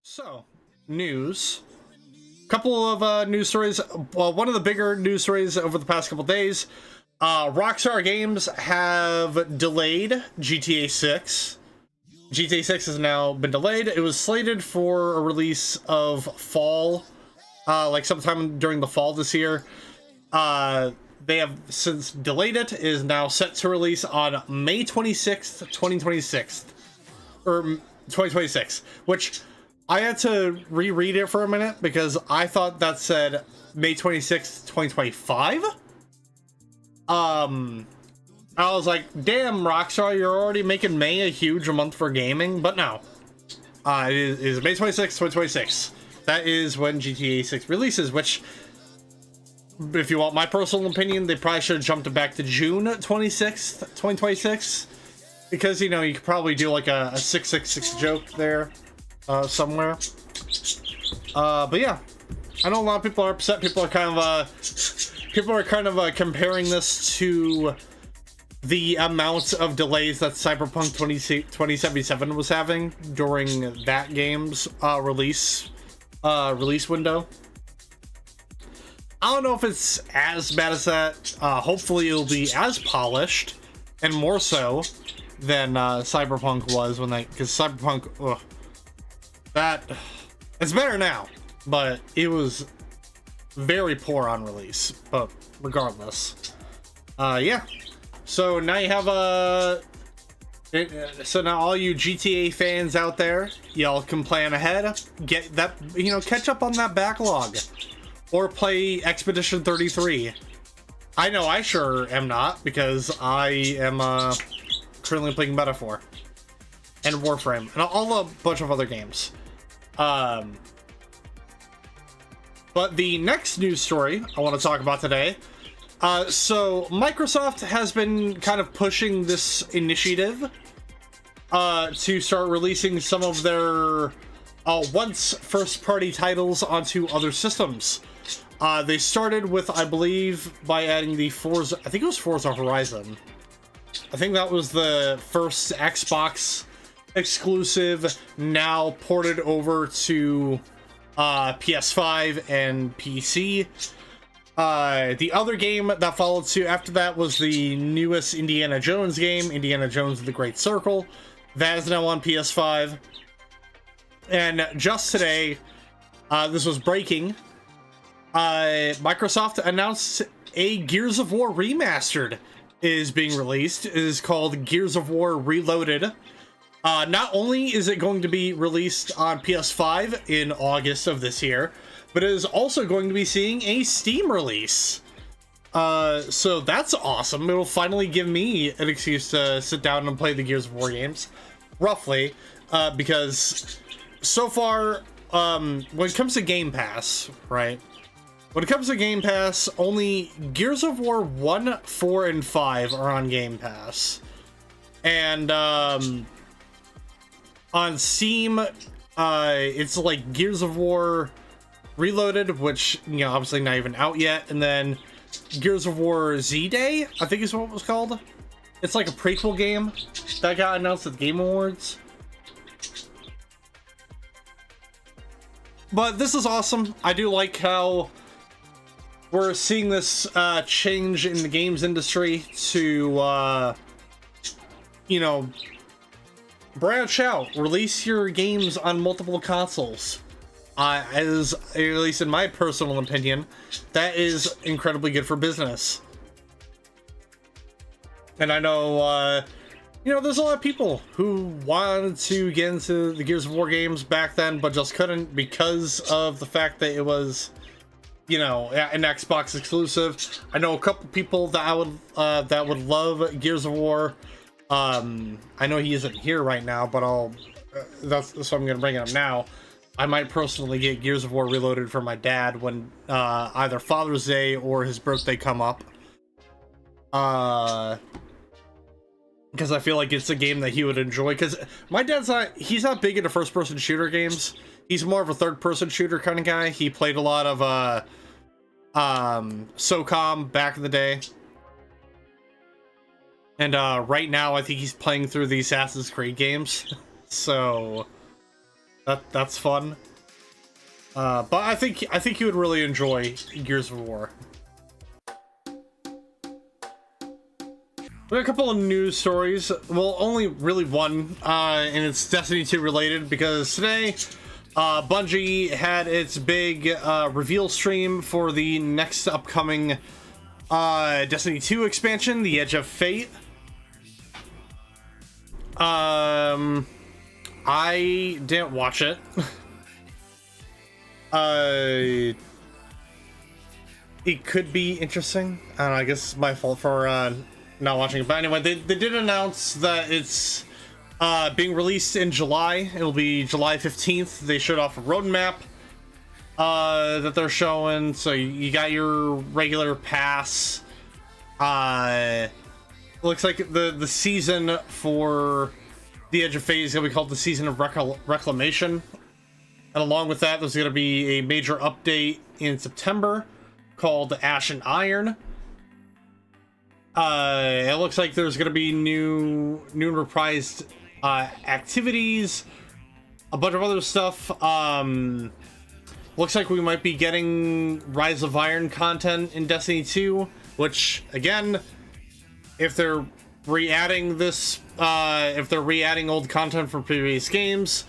So, news. Couple of news stories. Well, one of the bigger news stories over the past couple days. Rockstar Games have delayed GTA 6. GTA 6 has now been delayed. It was slated for a release of fall, like sometime during the fall this year. They have since delayed it. It is now set to release on May 26th, 2026. Or 2026, which I had to reread it for a minute because I thought that said May 26th, 2025. I was like, damn, Rockstar, you're already making May a huge month for gaming, but no. It is May 26th, 2026. That is when GTA 6 releases, which, if you want my personal opinion, they probably should have jumped it back to June 26th, 2026. Because, you know, you could probably do like a 666 joke there somewhere. But yeah, I know a lot of people are upset. People are kind of comparing this to the amount of delays that Cyberpunk 2077 was having during that game's release window. I don't know if it's as bad as that. Hopefully it'll be as polished and more so than Cyberpunk was when because Cyberpunk, it's better now, but it was very poor on release. But regardless, yeah. So now you have so now all you GTA fans out there, y'all can plan ahead, get that, catch up on that backlog, or play Expedition 33. I know I sure am not, because I am currently playing Metaphor and Warframe and all a bunch of other games. But the next news story I want to talk about today. So Microsoft has been kind of pushing this initiative to start releasing some of their once first-party titles onto other systems. They started with, I believe, by adding the Forza, I think it was Forza Horizon. I think that was the first Xbox exclusive, now ported over to PS5 and PC. The other game that followed suit after that was the newest Indiana Jones game, Indiana Jones and the Great Circle. That is now on PS5. And just today, this was breaking, Microsoft announced a Gears of War Remastered is being released. It is called Gears of War Reloaded. Not only is it going to be released on PS5 in August of this year, but it is also going to be seeing a Steam release. So that's awesome. It'll finally give me an excuse to sit down and play the Gears of War games, roughly, because so far, when it comes to Game Pass, right? When it comes to Game Pass, only Gears of War 1, 4, and 5 are on Game Pass. And on Steam, it's like Gears of War Reloaded, which, obviously not even out yet, and then Gears of War Z-Day, I think is what it was called. It's like a prequel game that got announced at the Game Awards. But this is awesome. I do like how we're seeing this change in the games industry to, branch out, release your games on multiple consoles. As at least in my personal opinion, that is incredibly good for business. And I know, there's a lot of people who wanted to get into the Gears of War games back then, but just couldn't because of the fact that it was, an Xbox exclusive. I know a couple people that would love Gears of War. I know he isn't here right now, but that's so I'm gonna bring it up now. I might personally get Gears of War Reloaded for my dad when either Father's Day or his birthday come up. Because I feel like it's a game that he would enjoy. Because my dad's he's not big into first-person shooter games. He's more of a third-person shooter kind of guy. He played a lot of SOCOM back in the day. And right now, I think he's playing through the Assassin's Creed games. So That's fun. But I think you would really enjoy Gears of War. We have a couple of news stories. Well, only really one, and it's Destiny 2 related, because today Bungie had its big reveal stream for the next upcoming Destiny 2 expansion, The Edge of Fate. I didn't watch it. It could be interesting. I don't know, I guess it's my fault for not watching it. But anyway, they did announce that it's being released in July. It'll be July 15th. They showed off a roadmap that they're showing. So you got your regular pass. Looks like the season for The Edge of Fate is going to be called the Season of Reclamation. And along with that, there's going to be a major update in September called Ash and Iron. It looks like there's going to be new and reprised activities, a bunch of other stuff. Looks like we might be getting Rise of Iron content in Destiny 2, which, again, if they're re-adding this, if they're re-adding old content from previous games,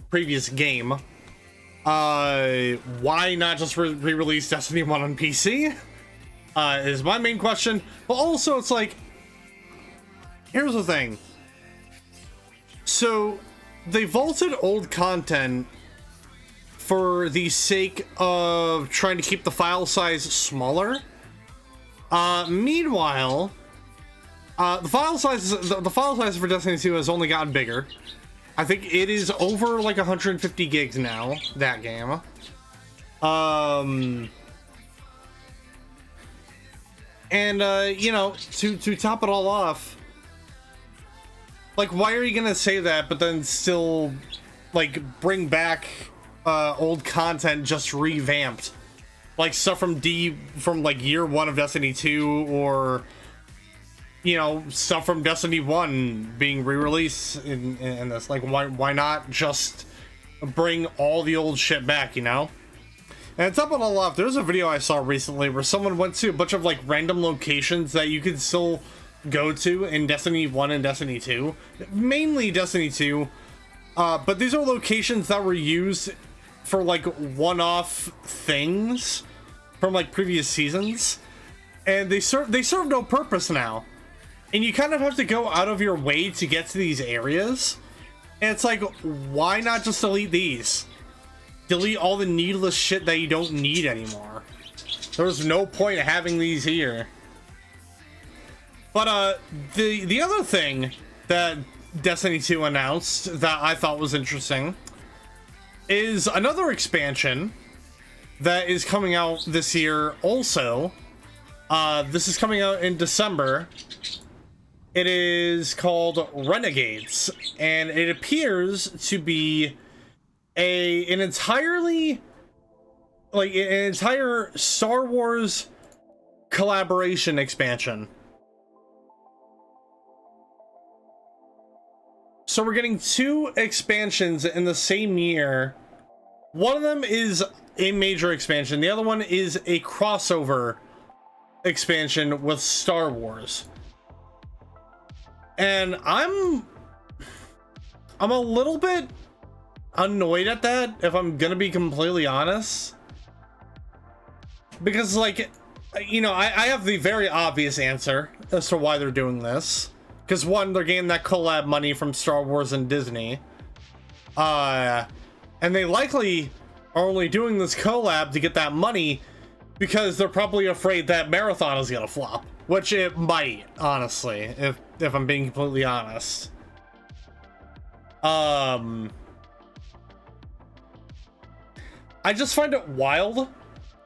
previous game, why not just re-release Destiny 1 on PC? Is my main question. But also, it's like, here's the thing. So, they vaulted old content for the sake of trying to keep the file size smaller. Meanwhile, the file size for Destiny 2 has only gotten bigger. I think it is over like 150 gigs now, that game. And you know, to top it all off, like, why are you gonna say that but then still like bring back old content just revamped, like stuff from like year 1 of Destiny 2, or you know, stuff from Destiny 1 being re-released in this? Like, why not just bring all the old shit back, you know? And top of it all off, there's a video I saw recently where someone went to a bunch of like random locations that you could still go to in Destiny 1 and Destiny 2, mainly Destiny 2, but these are locations that were used for like one-off things from like previous seasons, and they serve no purpose now. And you kind of have to go out of your way to get to these areas. And it's like, why not just delete these? Delete all the needless shit that you don't need anymore. There's no point having these here. But the other thing that Destiny 2 announced that I thought was interesting is another expansion that is coming out this year also. This is coming out in December. It is called Renegades, and it appears to be an entire Star Wars collaboration expansion. So we're getting 2 expansions in the same year. One of them is a major expansion. The other one is a crossover expansion with Star Wars. And I'm a little bit annoyed at that, if I'm gonna be completely honest. Because, like, you know, I have the very obvious answer as to why they're doing this. Because, one, they're getting that collab money from Star Wars and Disney. And they likely are only doing this collab to get that money because they're probably afraid that Marathon is gonna flop. Which it might, honestly, if I'm being completely honest. I just find it wild,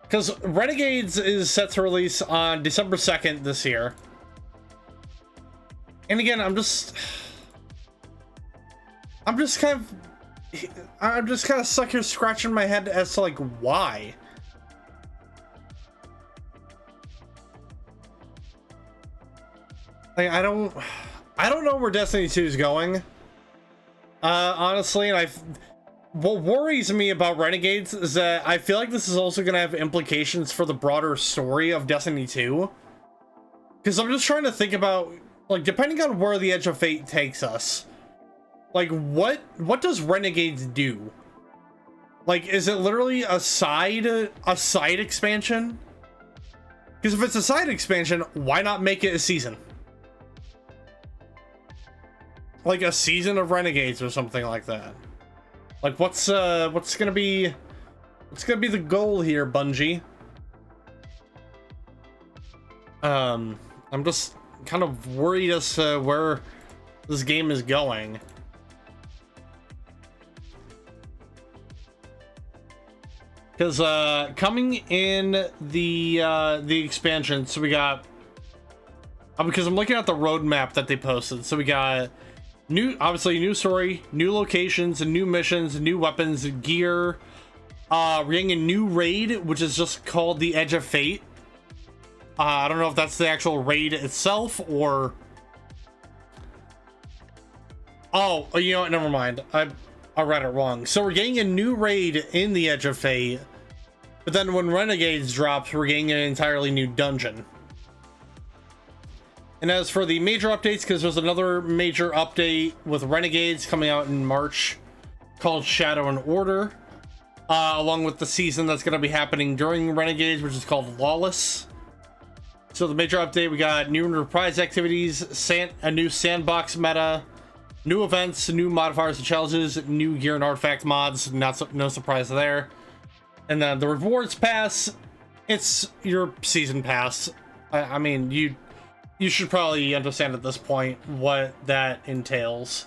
because Renegades is set to release on December 2nd this year. And again, I'm just kind of stuck here scratching my head as to, like, why. Like, I don't know where Destiny 2 is going. Honestly, and what worries me about Renegades is that I feel like this is also going to have implications for the broader story of Destiny 2. Because I'm just trying to think about, like, depending on where the Edge of Fate takes us, like, what does Renegades do? Like, is it literally a side expansion? Because if it's a side expansion, why not make it a season? Like a season of Renegades or something like that. Like, what's gonna be the goal here, Bungie? I'm just kind of worried as to where this game is going. Because coming in the expansion, so we got, because I'm looking at the roadmap that they posted, so we got obviously new story, new locations, and new missions, new weapons, gear. We're getting a new raid, which is just called the Edge of Fate. I don't know if that's the actual raid itself or... Oh, you know what? Never mind. I read it wrong. So we're getting a new raid in the Edge of Fate, but then when Renegades drops, we're getting an entirely new dungeon. And as for the major updates, because there's another major update with Renegades coming out in March called Shadow and Order, along with the season that's going to be happening during Renegades, which is called Lawless. So the major update, we got new reprise activities, a new sandbox meta, new events, new modifiers and challenges, new gear and artifact mods. No surprise there. And then the rewards pass, it's your season pass. I mean, you should probably understand at this point what that entails.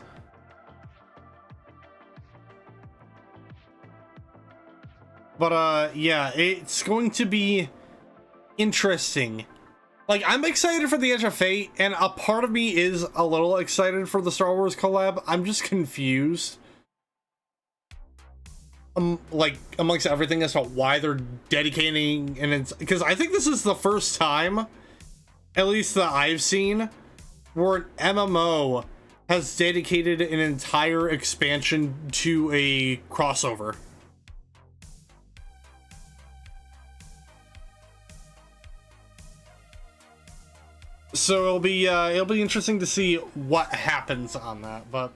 But yeah, it's going to be interesting. Like, I'm excited for the Edge of Fate, and a part of me is a little excited for the Star Wars collab. I'm just confused. Like, amongst everything as to why they're dedicating, and it's because I think this is the first time, at least that I've seen, where an MMO has dedicated an entire expansion to a crossover. So it'll be interesting to see what happens on that, but